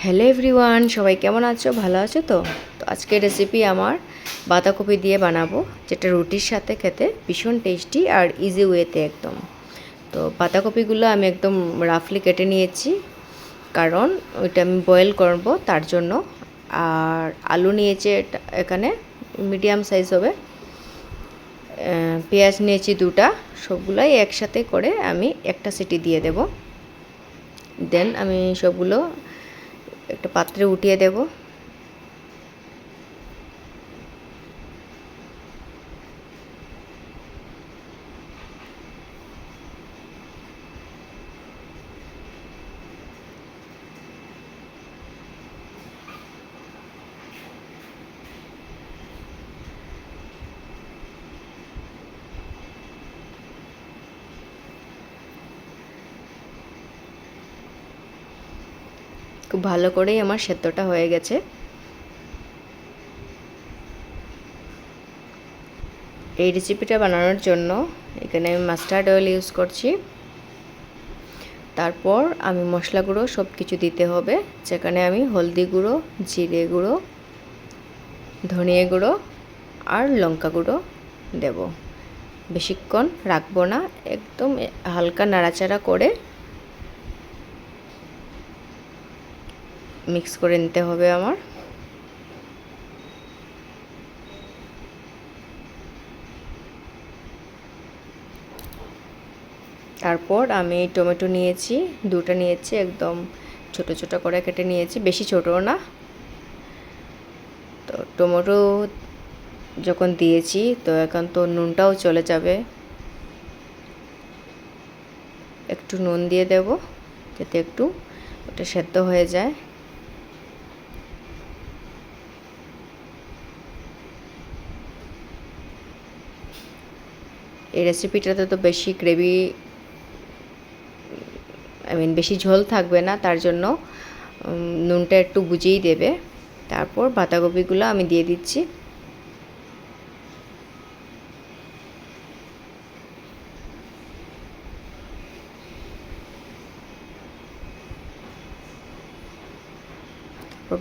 Hello everyone, সবাই কেমন আছো? ভালো আছো তো? তো আজকের রেসিপি আমার বাঁধাকপি দিয়ে বানাবো, যেটা রুটির সাথে খেতে ভীষণ টেস্টি আর ইজি ওয়েতে একদম। তো বাঁধাকপিগুলো আমি একদম রাফলি কেটে নিয়েছি, কারণ ওইটা আমি বয়েল করব তার জন্য। আর আলু নিয়েছি এখানে মিডিয়াম সাইজ হবে, পেঁয়াজ নিয়েছি দুটা, সবগুলাই একসাথে করে আমি একটা সিটি দিয়ে দেব। দেন আমি সবগুলো একটা পাত্রে উঠিয়ে দেব। খুব ভালো করেই আমার সেদ্ধটা হয়ে গেছে। এই রেসিপিটা বানানোর জন্য এখানে আমি মাস্টার্ড অয়েল ইউজ করছি। তারপর আমি মশলা গুঁড়ো সব কিছু দিতে হবে, যেখানে আমি হলদি গুঁড়ো, জিরে গুঁড়ো, ধনিয়া গুঁড়ো আর লঙ্কা গুঁড়ো দেব। বেশিক্ষণ রাখবো না, একদম হালকা নাড়াচাড়া করে মিক্স করে নিতে হবে আমার। তারপর আমি টমেটো নিয়েছি, দুটো নিয়েছি, একদম ছোট ছোট করে কেটে নিয়েছি, বেশি ছোটও না। তো টমেটো যখন দিয়েছি তো এখন তো নুনটাও চলে যাবে, একটু নুন দিয়ে দেব যাতে একটু ওটা সেদ্ধ হয়ে যায়। এই রেসিপিটাতে তো বেশি গ্রেভি বেশি ঝোল থাকবে না, তার জন্য নুনটা একটু বুঝিয়েই দেবে। তারপর বাঁধাকপিগুলো আমি দিয়ে দিচ্ছি।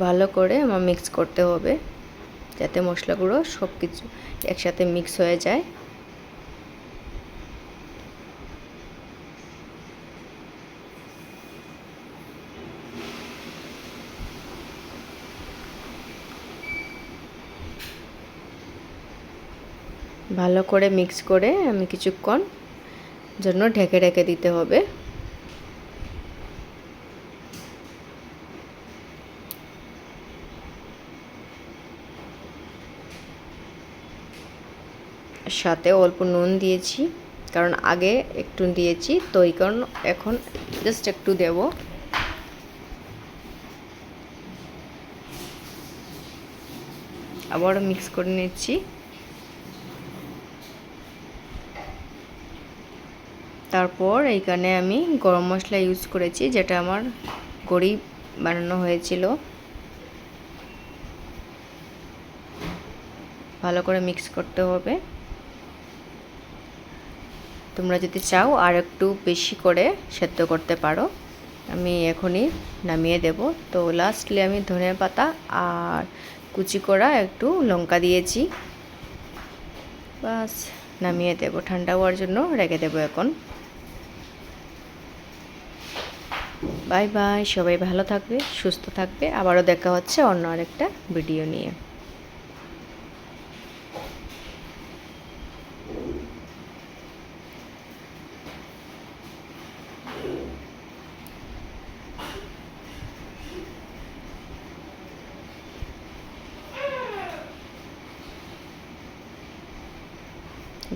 ভালো করে আমার মিক্স করতে হবে, যাতে মশলাগুলো সব কিছু একসাথে মিক্স হয়ে যায়। ভালো করে মিক্স করে আমি কিছুক্ষণ জন্য ঢেকে রেখে দিতে হবে। সাথে অল্প নুন দিয়েছি, কারণ আগে একটু দিয়েছি, তো এই কারণ এখন জাস্ট একটু দেব। আবারও মিক্স করে নিচ্ছি। তারপর এইখানে আমি গরম মশলা ইউজ করেছি, যেটা আমার গড়ি বানানো হয়েছিল। ভালো করে মিক্স করতে হবে। তোমরা যদি চাও আর একটু বেশি করে সেদ্ধ করতে পারো। আমি এখনই নামিয়ে দেব। তো লাস্টলি আমি ধনিয়া পাতা আর কুচি করা একটু লঙ্কা দিয়েছি, বাস নামিয়ে দেব। ঠান্ডা হওয়ার জন্য রেখে দেব এখন। বাই বাই, সবাই ভালো থাকবে, সুস্থ থাকবে। আবারও দেখা হচ্ছে অন্য আরেকটা ভিডিও নিয়ে।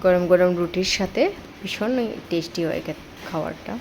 গরম গরম রুটির সাথে ভীষণ টেস্টি হয় খাবারটা।